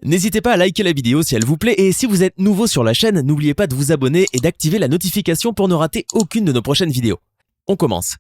N'hésitez pas à liker la vidéo si elle vous plaît et si vous êtes nouveau sur la chaîne, n'oubliez pas de vous abonner et d'activer la notification pour ne rater aucune de nos prochaines vidéos. On commence.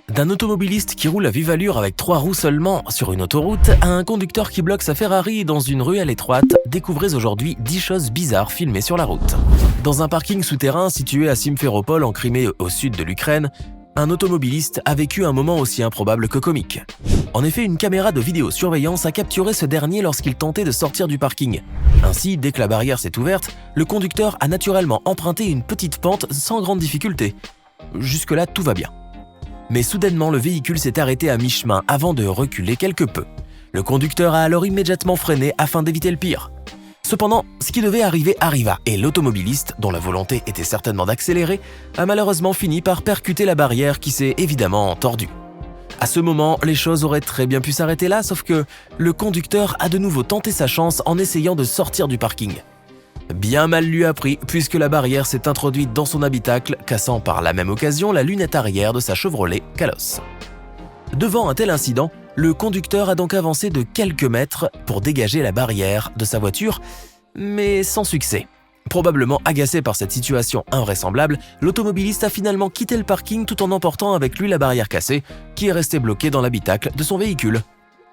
D'un automobiliste qui roule à vive allure avec 3 roues seulement sur une autoroute à un conducteur qui bloque sa Ferrari dans une ruelle étroite, découvrez aujourd'hui 10 choses bizarres filmées sur la route. Dans un parking souterrain situé à Simferopol en Crimée au sud de l'Ukraine, un automobiliste a vécu un moment aussi improbable que comique. En effet, une caméra de vidéosurveillance a capturé ce dernier lorsqu'il tentait de sortir du parking. Ainsi, dès que la barrière s'est ouverte, le conducteur a naturellement emprunté une petite pente sans grande difficulté. Jusque-là, tout va bien. Mais soudainement, le véhicule s'est arrêté à mi-chemin avant de reculer quelque peu. Le conducteur a alors immédiatement freiné afin d'éviter le pire. Cependant, ce qui devait arriver arriva et l'automobiliste, dont la volonté était certainement d'accélérer, a malheureusement fini par percuter la barrière qui s'est évidemment tordue. À ce moment, les choses auraient très bien pu s'arrêter là, sauf que le conducteur a de nouveau tenté sa chance en essayant de sortir du parking. Bien mal lui a pris, puisque la barrière s'est introduite dans son habitacle, cassant par la même occasion la lunette arrière de sa Chevrolet Kalos. Devant un tel incident, le conducteur a donc avancé de quelques mètres pour dégager la barrière de sa voiture, mais sans succès. Probablement agacé par cette situation invraisemblable, l'automobiliste a finalement quitté le parking tout en emportant avec lui la barrière cassée, qui est restée bloquée dans l'habitacle de son véhicule.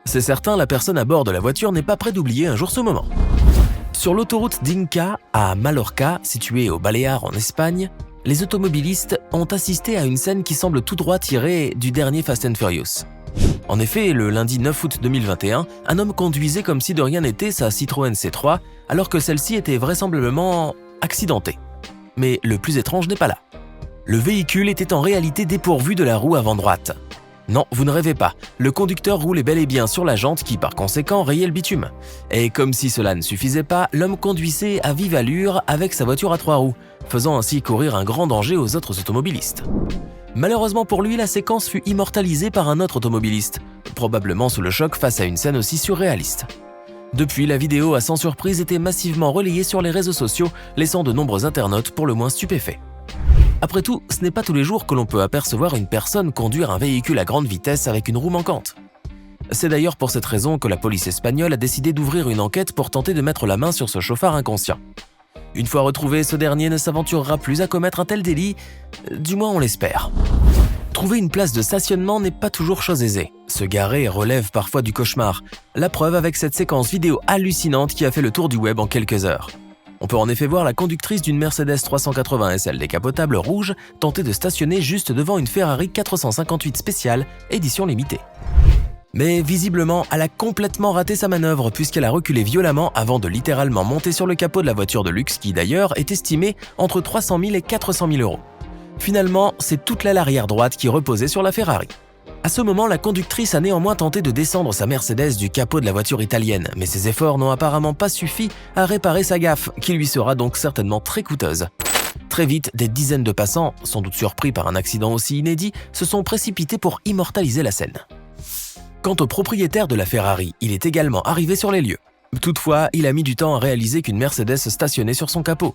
C'est certain, la personne à bord de la voiture n'est pas près d'oublier un jour ce moment. Sur l'autoroute d'Inca à Mallorca, située aux Baléares en Espagne, les automobilistes ont assisté à une scène qui semble tout droit tirée du dernier Fast and Furious. En effet, le lundi 9 août 2021, un homme conduisait comme si de rien n'était sa Citroën C3 alors que celle-ci était vraisemblablement accidentée. Mais le plus étrange n'est pas là. Le véhicule était en réalité dépourvu de la roue avant droite. Non, vous ne rêvez pas, le conducteur roulait bel et bien sur la jante qui par conséquent rayait le bitume. Et comme si cela ne suffisait pas, l'homme conduisait à vive allure avec sa voiture à 3 roues, faisant ainsi courir un grand danger aux autres automobilistes. Malheureusement pour lui, la séquence fut immortalisée par un autre automobiliste, probablement sous le choc face à une scène aussi surréaliste. Depuis, la vidéo a sans surprise été massivement relayée sur les réseaux sociaux, laissant de nombreux internautes pour le moins stupéfaits. Après tout, ce n'est pas tous les jours que l'on peut apercevoir une personne conduire un véhicule à grande vitesse avec une roue manquante. C'est d'ailleurs pour cette raison que la police espagnole a décidé d'ouvrir une enquête pour tenter de mettre la main sur ce chauffard inconscient. Une fois retrouvé, ce dernier ne s'aventurera plus à commettre un tel délit, du moins on l'espère. Trouver une place de stationnement n'est pas toujours chose aisée. Se garer relève parfois du cauchemar. La preuve avec cette séquence vidéo hallucinante qui a fait le tour du web en quelques heures. On peut en effet voir la conductrice d'une Mercedes 380 SL décapotable rouge tenter de stationner juste devant une Ferrari 458 spéciale, édition limitée. Mais visiblement, elle a complètement raté sa manœuvre puisqu'elle a reculé violemment avant de littéralement monter sur le capot de la voiture de luxe qui d'ailleurs est estimée entre 300 000 et 400 000 euros. Finalement, c'est toute l'aile arrière droite qui reposait sur la Ferrari. À ce moment, la conductrice a néanmoins tenté de descendre sa Mercedes du capot de la voiture italienne, mais ses efforts n'ont apparemment pas suffi à réparer sa gaffe, qui lui sera donc certainement très coûteuse. Très vite, des dizaines de passants, sans doute surpris par un accident aussi inédit, se sont précipités pour immortaliser la scène. Quant au propriétaire de la Ferrari, il est également arrivé sur les lieux. Toutefois, il a mis du temps à réaliser qu'une Mercedes stationnait sur son capot.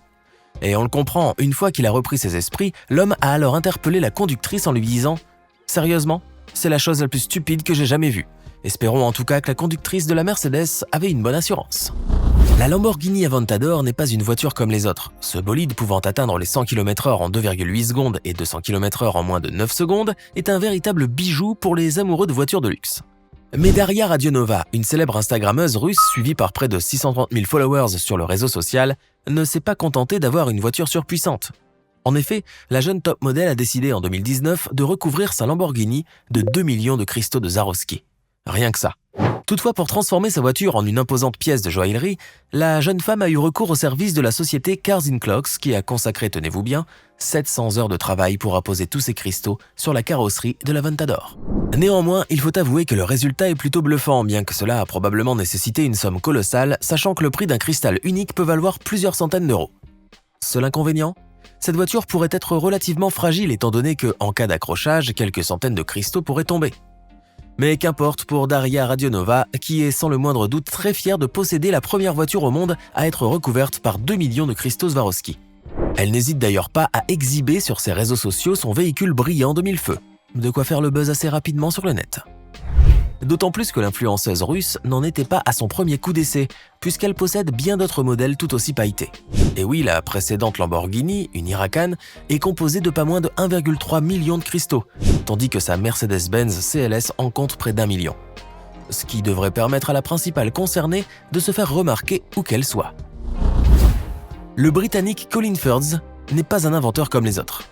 Et on le comprend, une fois qu'il a repris ses esprits, l'homme a alors interpellé la conductrice en lui disant « Sérieusement ? C'est la chose la plus stupide que j'ai jamais vue. Espérons en tout cas que la conductrice de la Mercedes avait une bonne assurance. » La Lamborghini Aventador n'est pas une voiture comme les autres. Ce bolide pouvant atteindre les 100 km/h en 2,8 secondes et 200 km/h en moins de 9 secondes est un véritable bijou pour les amoureux de voitures de luxe. Mais Daria Radionova, une célèbre Instagrammeuse russe suivie par près de 630 000 followers sur le réseau social, ne s'est pas contentée d'avoir une voiture surpuissante. En effet, la jeune top modèle a décidé en 2019 de recouvrir sa Lamborghini de 2 millions de cristaux de Swarovski. Rien que ça. Toutefois, pour transformer sa voiture en une imposante pièce de joaillerie, la jeune femme a eu recours au service de la société Cars in Clocks qui a consacré, tenez-vous bien, 700 heures de travail pour apposer tous ces cristaux sur la carrosserie de l'Aventador. Néanmoins, il faut avouer que le résultat est plutôt bluffant, bien que cela a probablement nécessité une somme colossale, sachant que le prix d'un cristal unique peut valoir plusieurs centaines d'euros. Seul inconvénient ? Cette voiture pourrait être relativement fragile étant donné que, en cas d'accrochage, quelques centaines de cristaux pourraient tomber. Mais qu'importe pour Daria Radionova, qui est sans le moindre doute très fière de posséder la première voiture au monde à être recouverte par 2 millions de cristaux Swarovski. Elle n'hésite d'ailleurs pas à exhiber sur ses réseaux sociaux son véhicule brillant de mille feux. De quoi faire le buzz assez rapidement sur le net. D'autant plus que l'influenceuse russe n'en était pas à son premier coup d'essai, puisqu'elle possède bien d'autres modèles tout aussi pailletés. Et oui, la précédente Lamborghini, une Huracan, est composée de pas moins de 1,3 million de cristaux, tandis que sa Mercedes-Benz CLS en compte près d'1 million. Ce qui devrait permettre à la principale concernée de se faire remarquer où qu'elle soit. Le Britannique Colin Firth n'est pas un inventeur comme les autres.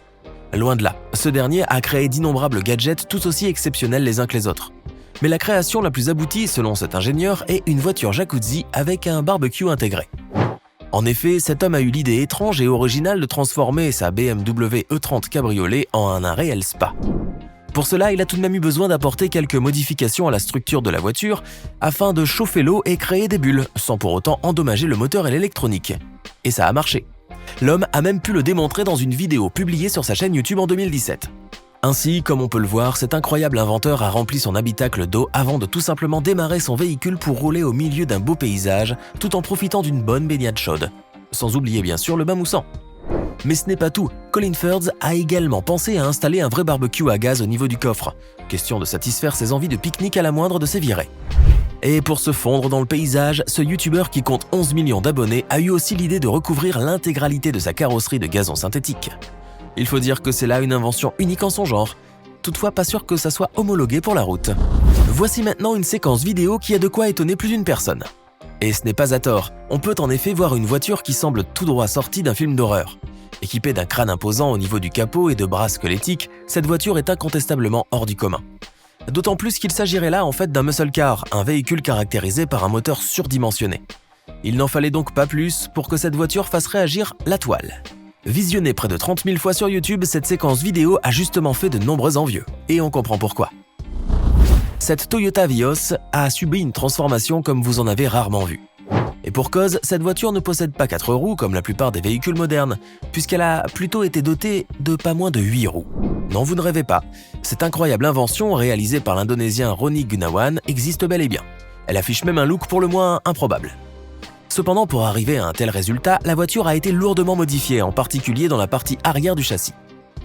Loin de là, ce dernier a créé d'innombrables gadgets tout aussi exceptionnels les uns que les autres. Mais la création la plus aboutie, selon cet ingénieur, est une voiture jacuzzi avec un barbecue intégré. En effet, cet homme a eu l'idée étrange et originale de transformer sa BMW E30 cabriolet en un réel spa. Pour cela, il a tout de même eu besoin d'apporter quelques modifications à la structure de la voiture afin de chauffer l'eau et créer des bulles, sans pour autant endommager le moteur et l'électronique. Et ça a marché. L'homme a même pu le démontrer dans une vidéo publiée sur sa chaîne YouTube en 2017. Ainsi, comme on peut le voir, cet incroyable inventeur a rempli son habitacle d'eau avant de tout simplement démarrer son véhicule pour rouler au milieu d'un beau paysage, tout en profitant d'une bonne baignade chaude. Sans oublier bien sûr le bain moussant. Mais ce n'est pas tout, Colin Firth a également pensé à installer un vrai barbecue à gaz au niveau du coffre, question de satisfaire ses envies de pique-nique à la moindre de ses virées. Et pour se fondre dans le paysage, ce youtubeur qui compte 11 millions d'abonnés a eu aussi l'idée de recouvrir l'intégralité de sa carrosserie de gazon synthétique. Il faut dire que c'est là une invention unique en son genre, toutefois pas sûr que ça soit homologué pour la route. Voici maintenant une séquence vidéo qui a de quoi étonner plus d'une personne. Et ce n'est pas à tort, on peut en effet voir une voiture qui semble tout droit sortie d'un film d'horreur. Équipée d'un crâne imposant au niveau du capot et de bras squelettiques, cette voiture est incontestablement hors du commun. D'autant plus qu'il s'agirait là en fait d'un muscle car, un véhicule caractérisé par un moteur surdimensionné. Il n'en fallait donc pas plus pour que cette voiture fasse réagir la toile. Visionnée près de 30 000 fois sur YouTube, cette séquence vidéo a justement fait de nombreux envieux. Et on comprend pourquoi. Cette Toyota Vios a subi une transformation comme vous en avez rarement vu. Et pour cause, cette voiture ne possède pas 4 roues comme la plupart des véhicules modernes, puisqu'elle a plutôt été dotée de pas moins de 8 roues. Non, vous ne rêvez pas. Cette incroyable invention, réalisée par l'Indonésien Roni Gunawan, existe bel et bien. Elle affiche même un look pour le moins improbable. Cependant, pour arriver à un tel résultat, la voiture a été lourdement modifiée, en particulier dans la partie arrière du châssis.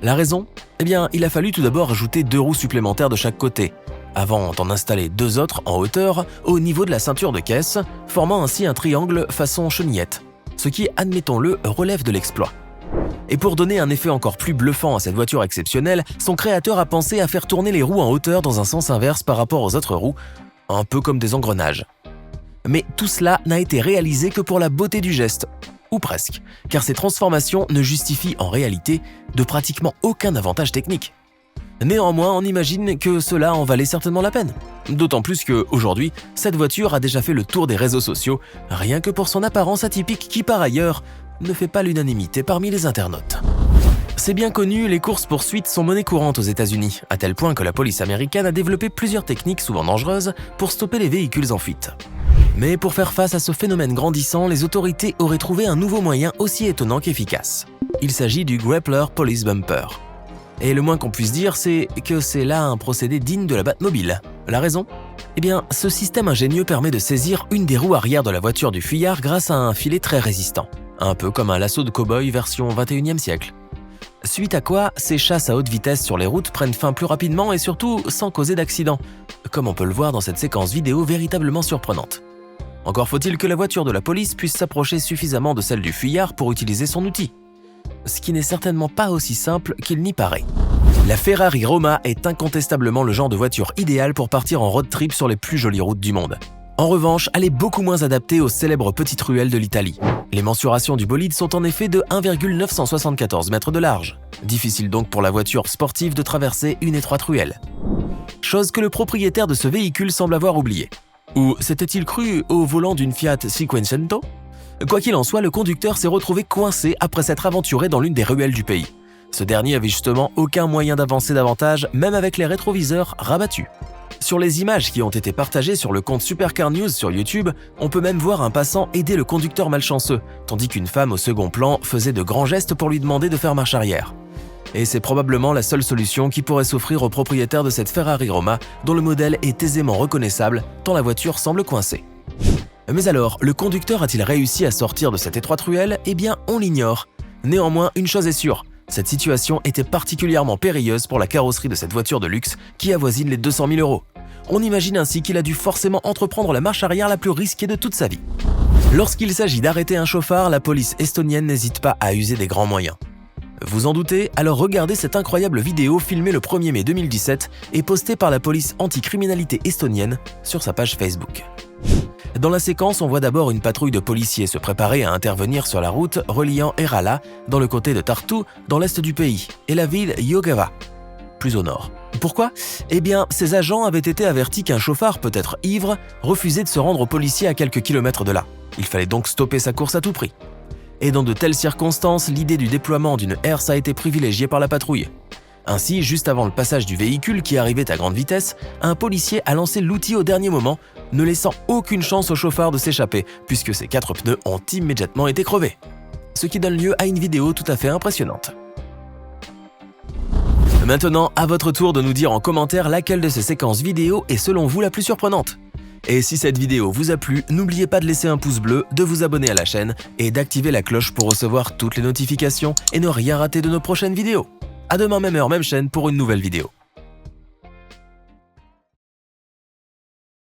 La raison ? Eh bien, il a fallu tout d'abord ajouter 2 roues supplémentaires de chaque côté, avant d'en installer 2 autres en hauteur au niveau de la ceinture de caisse, formant ainsi un triangle façon chenillette, ce qui, admettons-le, relève de l'exploit. Et pour donner un effet encore plus bluffant à cette voiture exceptionnelle, son créateur a pensé à faire tourner les roues en hauteur dans un sens inverse par rapport aux autres roues, un peu comme des engrenages. Mais tout cela n'a été réalisé que pour la beauté du geste, ou presque, car ces transformations ne justifient en réalité de pratiquement aucun avantage technique. Néanmoins, on imagine que cela en valait certainement la peine. D'autant plus qu'aujourd'hui, cette voiture a déjà fait le tour des réseaux sociaux, rien que pour son apparence atypique qui par ailleurs ne fait pas l'unanimité parmi les internautes. C'est bien connu, les courses-poursuites sont monnaie courante aux États-Unis, à tel point que la police américaine a développé plusieurs techniques souvent dangereuses pour stopper les véhicules en fuite. Mais pour faire face à ce phénomène grandissant, les autorités auraient trouvé un nouveau moyen aussi étonnant qu'efficace. Il s'agit du Grappler Police Bumper. Et le moins qu'on puisse dire, c'est que c'est là un procédé digne de la Batmobile. La raison ? Eh bien, ce système ingénieux permet de saisir une des roues arrière de la voiture du fuyard grâce à un filet très résistant. Un peu comme un lasso de cow-boy version 21e siècle. Suite à quoi, ces chasses à haute vitesse sur les routes prennent fin plus rapidement et surtout sans causer d'accident, comme on peut le voir dans cette séquence vidéo véritablement surprenante. Encore faut-il que la voiture de la police puisse s'approcher suffisamment de celle du fuyard pour utiliser son outil. Ce qui n'est certainement pas aussi simple qu'il n'y paraît. La Ferrari Roma est incontestablement le genre de voiture idéale pour partir en road trip sur les plus jolies routes du monde. En revanche, elle est beaucoup moins adaptée aux célèbres petites ruelles de l'Italie. Les mensurations du bolide sont en effet de 1,974 mètres de large. Difficile donc pour la voiture sportive de traverser une étroite ruelle. Chose que le propriétaire de ce véhicule semble avoir oubliée. Ou s'était-il cru au volant d'une Fiat Cinquecento ? Quoi qu'il en soit, le conducteur s'est retrouvé coincé après s'être aventuré dans l'une des ruelles du pays. Ce dernier avait justement aucun moyen d'avancer davantage, même avec les rétroviseurs rabattus. Sur les images qui ont été partagées sur le compte Supercar News sur YouTube, on peut même voir un passant aider le conducteur malchanceux, tandis qu'une femme au second plan faisait de grands gestes pour lui demander de faire marche arrière. Et c'est probablement la seule solution qui pourrait s'offrir au propriétaire de cette Ferrari Roma, dont le modèle est aisément reconnaissable, tant la voiture semble coincée. Mais alors, le conducteur a-t-il réussi à sortir de cette étroite ruelle ? Eh bien, on l'ignore. Néanmoins, une chose est sûre, Cette situation était particulièrement périlleuse pour la carrosserie de cette voiture de luxe qui avoisine les 200 000 €. On imagine ainsi qu'il a dû forcément entreprendre la marche arrière la plus risquée de toute sa vie. Lorsqu'il s'agit d'arrêter un chauffard, la police estonienne n'hésite pas à user des grands moyens. Vous en doutez? Alors regardez cette incroyable vidéo filmée le 1er mai 2017 et postée par la police anticriminalité estonienne sur sa page Facebook. Dans la séquence, on voit d'abord une patrouille de policiers se préparer à intervenir sur la route reliant Erala, dans le comté de Tartu, dans l'est du pays, et la ville Jõgeva, plus au nord. Pourquoi? Eh bien, ces agents avaient été avertis qu'un chauffard, peut-être ivre, refusait de se rendre aux policiers à quelques kilomètres de là. Il fallait donc stopper sa course à tout prix. Et dans de telles circonstances, l'idée du déploiement d'une herse a été privilégiée par la patrouille. Ainsi, juste avant le passage du véhicule qui arrivait à grande vitesse, un policier a lancé l'outil au dernier moment, ne laissant aucune chance au chauffard de s'échapper, puisque ses 4 pneus ont immédiatement été crevés. Ce qui donne lieu à une vidéo tout à fait impressionnante. Maintenant, à votre tour de nous dire en commentaire laquelle de ces séquences vidéo est selon vous la plus surprenante. Et si cette vidéo vous a plu, n'oubliez pas de laisser un pouce bleu, de vous abonner à la chaîne et d'activer la cloche pour recevoir toutes les notifications et ne rien rater de nos prochaines vidéos. À demain même heure, même chaîne pour une nouvelle vidéo.